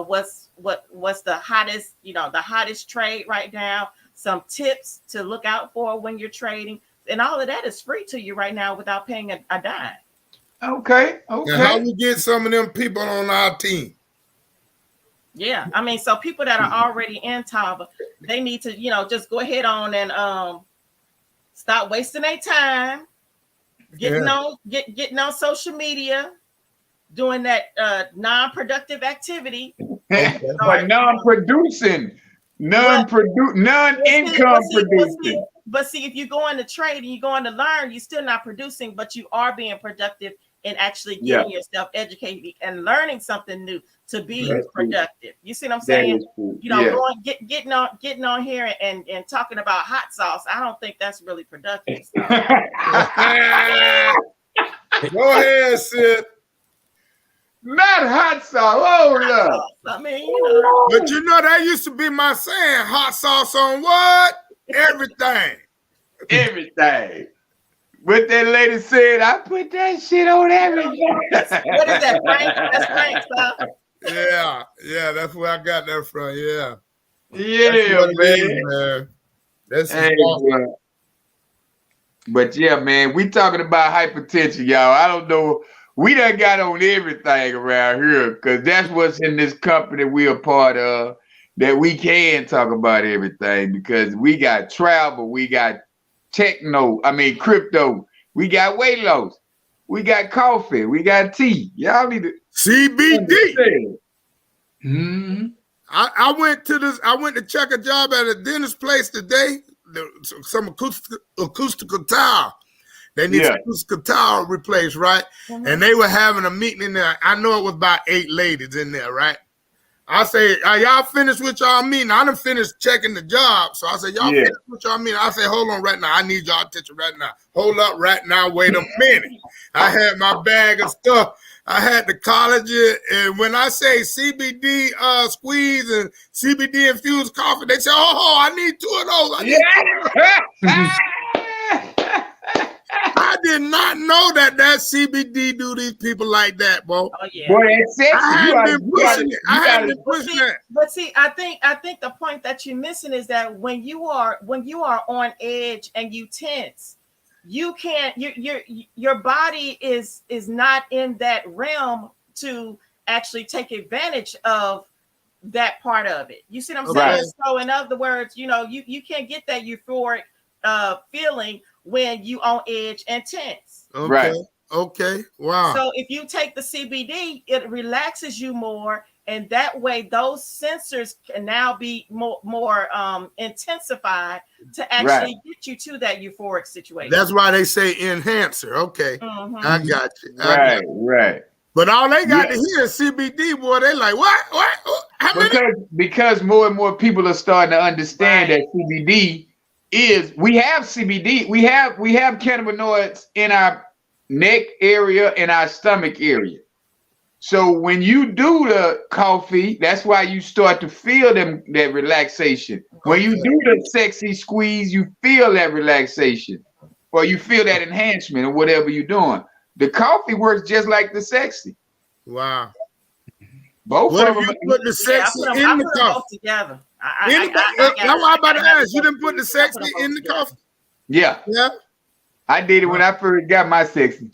What's the hottest, the hottest trade right now. Some tips to look out for when you're trading. And all of that is free to you right now without paying a dime. Okay. Now how we get some of them people on our team? Yeah, I mean, so people that are already in Tava, they need to, just go ahead on and stop wasting their time getting on social media, doing that non-productive activity. But non-producing, non-income producing. But see, if you go into trade and you go into learn, you're still not producing, but you are being productive and actually getting yourself educated and learning something new to be productive. You see what I'm saying? Getting on here and talking about hot sauce. I don't think that's really productive. Go ahead, Sid. Not hot sauce. Oh, no. I mean, but that used to be my saying. Hot sauce on what? Everything. Everything. What that lady said, I put that shit on everything. What is that, Frank? That's Frank stuff. Yeah, that's where I got that from. Yeah, man. That's awesome. But yeah, man, we talking about hypertension, y'all. I don't know. We done got on everything around here because that's what's in this company we are part of. That we can talk about everything because we got travel, we got crypto, we got weight loss, we got coffee, we got tea. Y'all need to CBD. Mm-hmm. I went to check a job at a dentist place today. Some acoustical tile. They need acoustical tile replaced, right? Mm-hmm. And they were having a meeting in there. I know it was about 8 ladies in there, right? I say, are y'all finished with y'all meeting? I done finished checking the job. So I said, y'all finished with y'all meeting? I say, hold on right now. I need y'all attention right now. Hold up right now. Wait a minute. I had my bag of stuff. I had the collagen. And when I say CBD squeeze and CBD infused coffee, they say, oh, I need 2 of those. I did not know that CBD do these people like that, bro. Oh yeah. Boy, it's sexy. I hadn't been pushing it. I hadn't been pushing that. But see, I think the point that you're missing is that when you are on edge and you tense, you can't. Your body is not in that realm to actually take advantage of that part of it. You see what I'm saying? So in other words, you can't get that euphoric feeling when you on edge and tense. Okay. Right. Okay. Wow. So if you take the CBD, it relaxes you more, and that way those sensors can now be more intensified to actually get you to that euphoric situation. That's why they say enhancer. Okay. I got you. Right. But all they got to hear is CBD, boy. They like, what? How many? Because more and more people are starting to understand that CBD is, we have CBD, we have cannabinoids in our neck area and our stomach area. So when you do the coffee, that's why you start to feel that relaxation. When you do the sexy squeeze, you feel that relaxation, or you feel that enhancement, or whatever you're doing. The coffee works just like the sexy. Wow. Both what of if them. you put the sexy in the coffee? Both together. That's why I'm about to ask. You didn't put the sexy in the coffee? Yeah. I did it when I first got my sexy.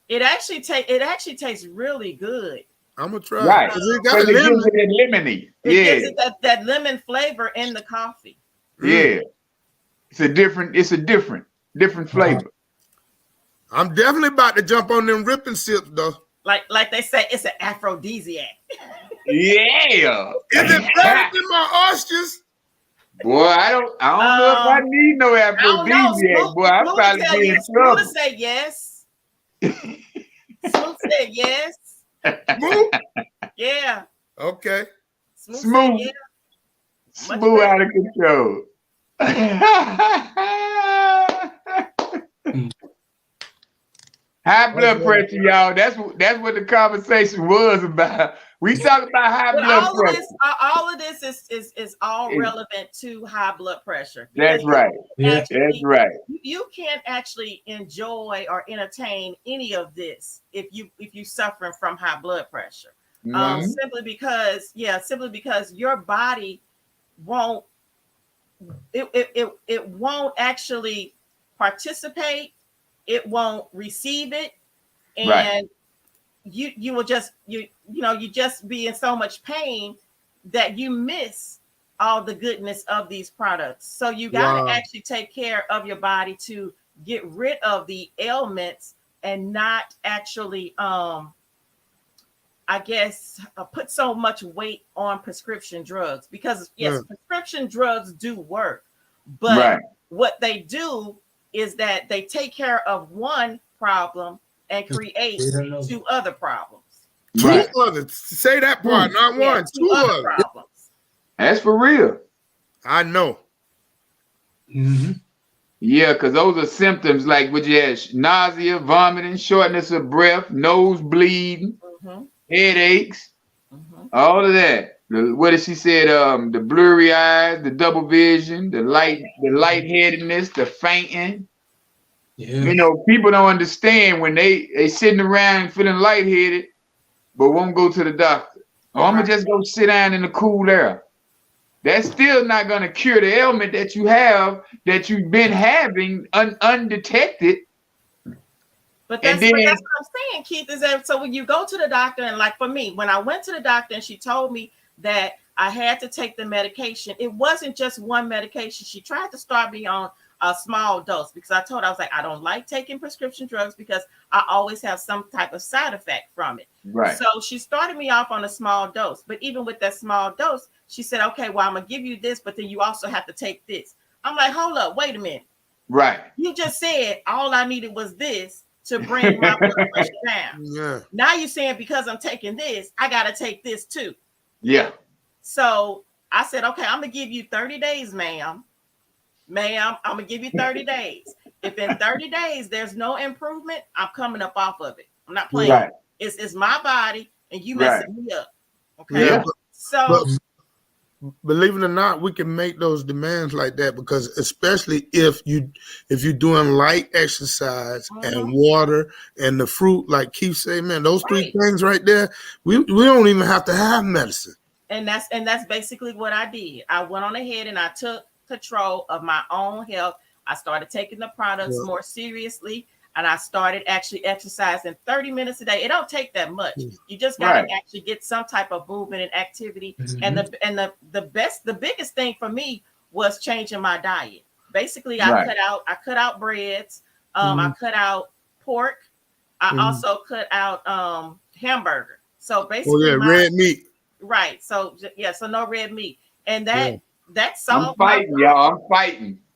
It actually tastes really good. I'm gonna try. Right. It got lemon. Lemony. It gives it that lemon flavor in the coffee. Yeah. It's a different flavor. I'm definitely about to jump on them ripping sips though. Like they say, it's an aphrodisiac. Yeah. Is it better than my oysters? Boy, I don't know if I need no aphrodisiac. Boy, I'm probably getting in trouble. Smooth say yes. Smooth said yes. Smooth? Yeah. Okay. Smooth. Yeah. Smooth out of control. High blood pressure, y'all. That's what the conversation was about. We talk about high blood pressure. All of this is all relevant to high blood pressure. That's right. That's right. You can't actually enjoy or entertain any of this if you suffering from high blood pressure. Simply because your body won't won't actually participate. It won't receive it, and you will just you just be in so much pain that you miss all the goodness of these products. So you got to actually take care of your body to get rid of the ailments and not actually put so much weight on prescription drugs, because prescription drugs do work, but what they do is that they take care of one problem and create 2 other problems. Two others. Say that part, not one. 2 other problems. That's for real. I know. Yeah, because those are symptoms like what you had: nausea, vomiting, shortness of breath, nose bleeding, headaches, all of that. What did she said? The blurry eyes, the double vision, the lightheadedness, the fainting. Yeah. People don't understand when they sitting around feeling lightheaded, but won't go to the doctor. Oh, I'm gonna just go sit down in the cool air. That's still not gonna cure the ailment that you have, that you've been having undetected. But that's what I'm saying, Keith, is that so when you go to the doctor, and like for me, when I went to the doctor and she told me that I had to take the medication, it wasn't just one medication. She tried to start me on a small dose because I told her, I was like, I don't like taking prescription drugs because I always have some type of side effect from it. Right. So she started me off on a small dose. But even with that small dose, she said, okay, well, I'm going to give you this, but then you also have to take this. I'm like, hold up, wait a minute. Right. You just said all I needed was this to bring my blood pressure down. Yeah. Now you're saying because I'm taking this, I got to take this too. Yeah. So I said, okay, I'm gonna give you 30 days, ma'am. Ma'am, I'm gonna give you 30 days. If in 30 days there's no improvement, I'm coming up off of it. I'm not playing. Right. It's my body, and you Right. messing me up. Okay. Yeah. So believe it or not, we can make those demands like that because especially if you're doing light exercise and water and the fruit, like Keith said, man, those three things right there, we don't even have to have medicine. And that's basically what I did. I went on ahead and I took control of my own health. I started taking the products more seriously, and I started actually exercising 30 minutes a day. It don't take that much. You just got to actually get some type of movement and activity. And the biggest thing for me was changing my diet. Basically, I cut out breads. I cut out pork. I also cut out hamburger. So basically, red meat. Right. So so no red meat. And that's all. I'm fighting, y'all.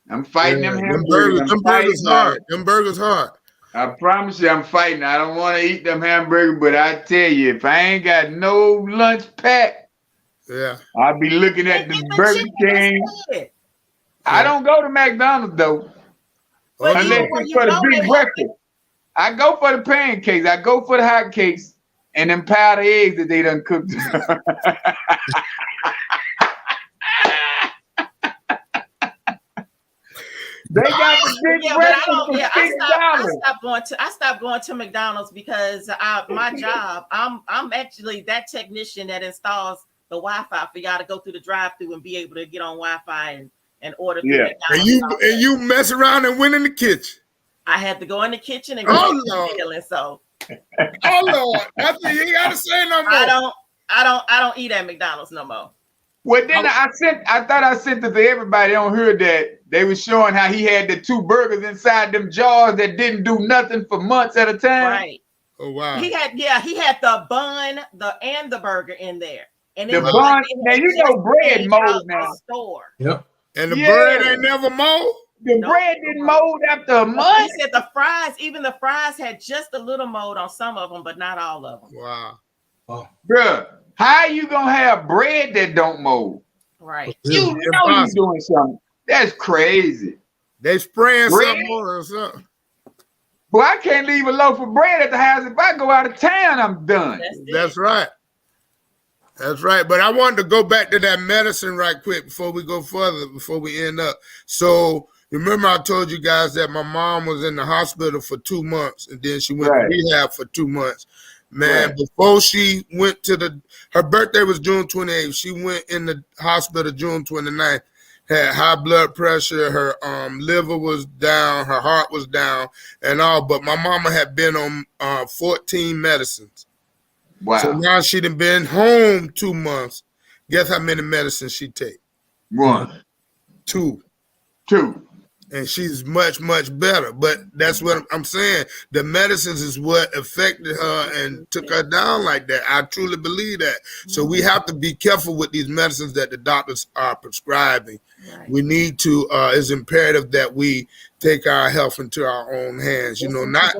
I'm fighting them hamburgers. Them burgers hard. Them burgers hard. I promise you I'm fighting. I don't want to eat them hamburgers, but I tell you, if I ain't got no lunch pack, I'll be looking at the Burger King. I don't go to McDonald's though. Unless it's for the big breakfast. I go for the pancakes. I go for the hot cakes and them powdered eggs that they done cooked. They got the big breakfast for $6. I stopped going to McDonald's because my job, I'm actually that technician that installs the Wi-Fi for y'all to go through the drive-through and be able to get on Wi-Fi and order. Yeah, and you mess around and went in the kitchen. I had to go in the kitchen and go feeling so. Oh Lord, that's what you ain't gotta say no more. I don't eat at McDonald's no more. Well, then I thought I sent it to everybody on here that they were showing how he had the 2 burgers inside them jars that didn't do nothing for months at a time. Right. Oh wow. He had the bun, and the burger in there. And the bun, now you know bread mold now. Store. Yep. And the bread ain't never mold. The bread didn't mold after a month. He said the fries, even the fries had just a little mold on some of them, but not all of them. Wow. Oh. Bruh, how you gonna have bread that don't mold? Right. You know you're doing something. That's crazy. They spraying something or something. Well, I can't leave a loaf of bread at the house. If I go out of town, I'm done. That's right. That's right. But I wanted to go back to that medicine right quick before we go further, before we end up. So remember I told you guys that my mom was in the hospital for 2 months and then she went to rehab for 2 months. Man, before she went to her birthday was June 28th. She went in the hospital June 29th, had high blood pressure. Her liver was down. Her heart was down and all. But my mama had been on 14 medicines. Wow. So now she done been home 2 months. Guess how many medicines she take? 1. 2. 2. And she's much, much better. But that's what I'm saying. The medicines is what affected her and took her down like that. I truly believe that. So we have to be careful with these medicines that the doctors are prescribing. Right. We need to, it's imperative that we take our health into our own hands. You know, not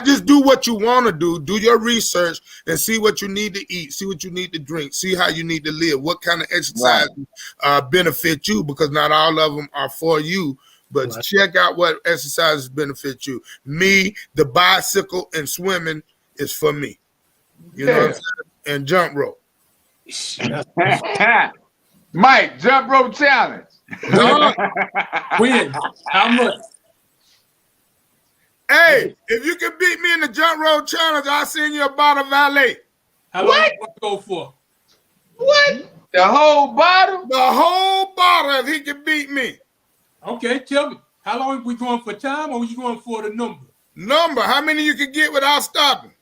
just do what you want to do your research and see what you need to eat, see what you need to drink, see how you need to live, what kind of exercise benefit you, because not all of them are for you. But check out what exercises benefit you. Me, the bicycle and swimming is for me. You know what I'm saying? And jump rope. Mike, jump rope challenge. When? How much? Hey, if you can beat me in the jump rope challenge, I'll send you a bottle valet. How long you want to go for? What? The whole bottle? The whole bottle if he can beat me. Okay, tell me. How long are we going for time or are you going for the number? Number. How many you can get without stopping?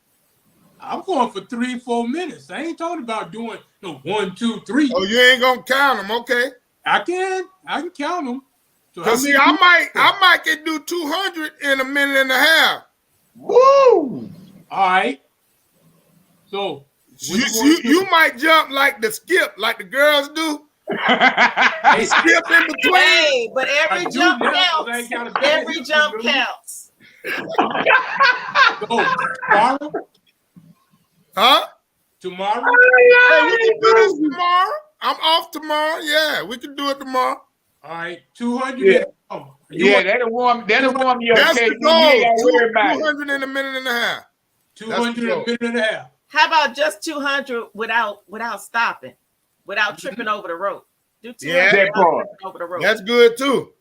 I'm going for 3-4 minutes. I ain't talking about doing 1, 2, 3. Oh, you ain't gonna count them, okay? I can count them. So Cause see, I might can do 200 in a minute and a half. Woo! All right. So you might jump like the skip, like the girls do. They skip in between. Hey, but every jump counts. Every jump counts. So, Barlow? Huh? Tomorrow? Hey, we can do this tomorrow. I'm off tomorrow. Yeah, we can do it tomorrow. All right, 200. Yeah. Yeah, That'll warm you up, That's KG. the You ain't gotta goal. worry about it. 200 in a minute and a half. 200 in a minute and a half. How about just 200 without stopping, without tripping over the rope? Do 200 Yeah, that part. over the rope. That's good too.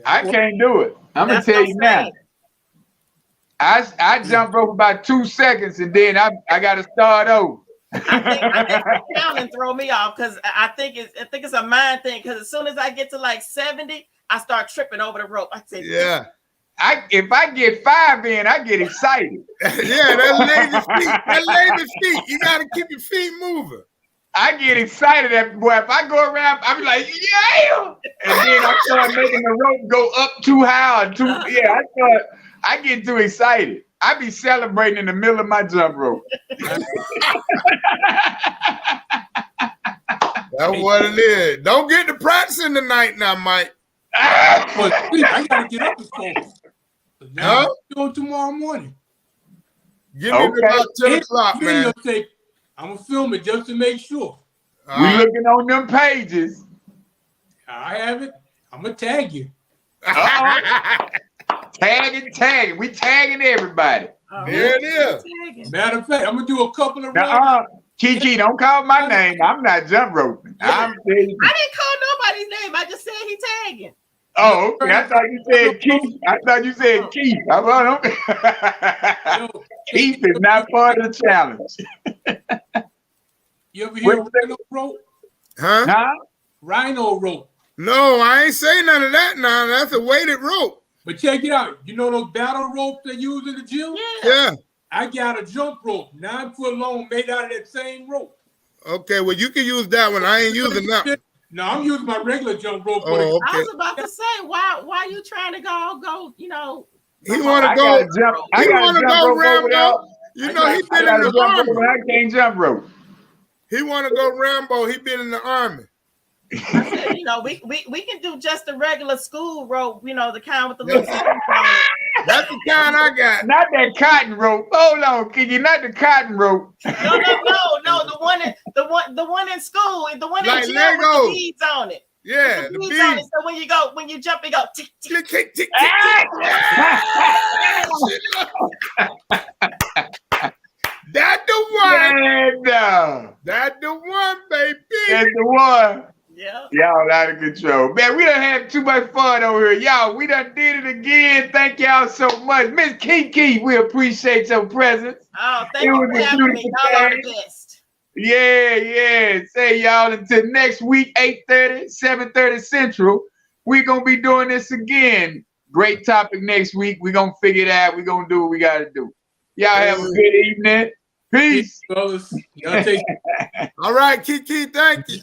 I can't do it. I'm gonna That's tell what you I'm now. saying. I jump rope about 2 seconds and then I gotta start over. I think the counting throw me off because I think it's a mind thing. Because as soon as I get to like 70, I start tripping over the rope. I say, Yeah. If I get 5 in, I get excited. Yeah, that lazy feet. That lazy feet. You gotta keep your feet moving. I get excited at boy. If I go around, I be like, yeah, and then I start making the rope go up too high or too. Yeah, I get too excited. I be celebrating in the middle of my jump rope. That's what it is. Don't get to practicing tonight now, Mike. But I gotta get up this morning. Now Huh? I'm going tomorrow morning. Give me about 10 o'clock, man. Tape. I'm gonna film it just to make sure. We looking on them pages. I have it. I'm gonna tag you. Tagging. We tagging everybody. There it is. Matter of fact, I'm gonna do a couple of runs. Kiki, don't call my name. I'm not jump roping. I didn't call nobody's name. I just said he tagging. Oh, okay. I thought you said Keith. Keith is not part of the challenge. You ever hear rhino rope? Huh? Rhino rope. No, I ain't saying none of that now. That's a weighted rope. But check it out. You know those battle ropes they use in the gym? Yeah. I got a jump rope, 9 foot long, made out of that same rope. Okay, well, you can use that one. I ain't using that one. No, I'm using my regular jump rope. Oh, okay. I was about to say, why you trying to go, He want to go. He want to go Rambo. You know, he been in the army. I can't jump rope. He want to go Rambo. He been in the army. I said, we can do just the regular school rope, the kind with the little strings on it. That's the kind I got. Not that cotton rope. Hold on, Kiki. Not the cotton rope. No. The one in school, the one like in gym Lego. with the beads on it. Yeah, the the beads beads. on it. So when you jump, you go tick tick. Tick, tick, tick, That's the one. Yeah, That's the one, baby. that's the one. Yeah. Y'all out of control. Man, we done had too much fun over here. Y'all, we done did it again. Thank y'all so much. Miss Kiki, we appreciate your presence. Oh, thank you for having me. Y'all are the best. Yeah. Say y'all until next week, 8:30, 7:30 Central. We're going to be doing this again. Great topic next week. We're going to figure it out. We're going to do what we got to do. Y'all have a good evening. Peace. Fellas, y'all take All right, Kiki, thank you.